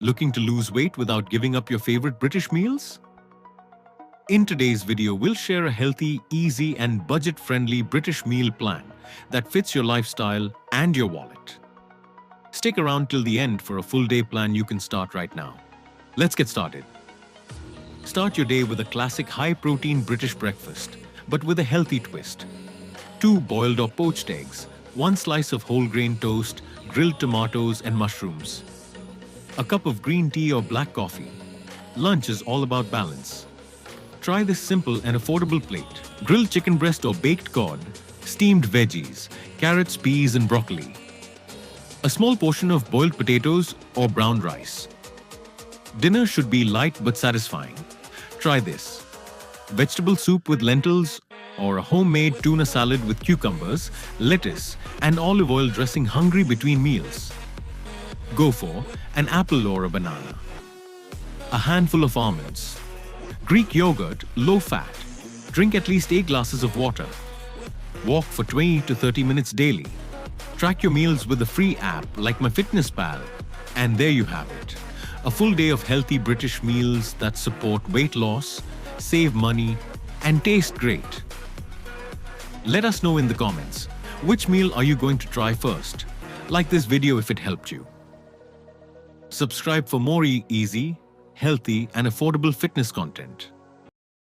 Looking to lose weight without giving up your favorite British meals? In today's video, we'll share a healthy, easy, and budget-friendly British meal plan that fits your lifestyle and your wallet. Stick around till the end for a full-day plan you can start right now. Let's get started. Start your day with a classic high-protein British breakfast, but with a healthy twist. 2 boiled or poached eggs, 1 slice of whole grain toast, grilled tomatoes and mushrooms. A cup of green tea or black coffee. Lunch is all about balance. Try this simple and affordable plate. Grilled chicken breast or baked cod, steamed veggies, carrots, peas and broccoli. A small portion of boiled potatoes or brown rice. Dinner should be light but satisfying. Try this. Vegetable soup with lentils or a homemade tuna salad with cucumbers, lettuce and olive oil dressing. Hungry between meals? Go for an apple or a banana. A handful of almonds. Greek yogurt, low fat. Drink at least 8 glasses of water. Walk for 20 to 30 minutes daily. Track your meals with a free app like MyFitnessPal. And there you have it. A full day of healthy British meals that support weight loss, save money, and taste great. Let us know in the comments, which meal are you going to try first? Like this video if it helped you. Subscribe for more easy, healthy, and affordable fitness content.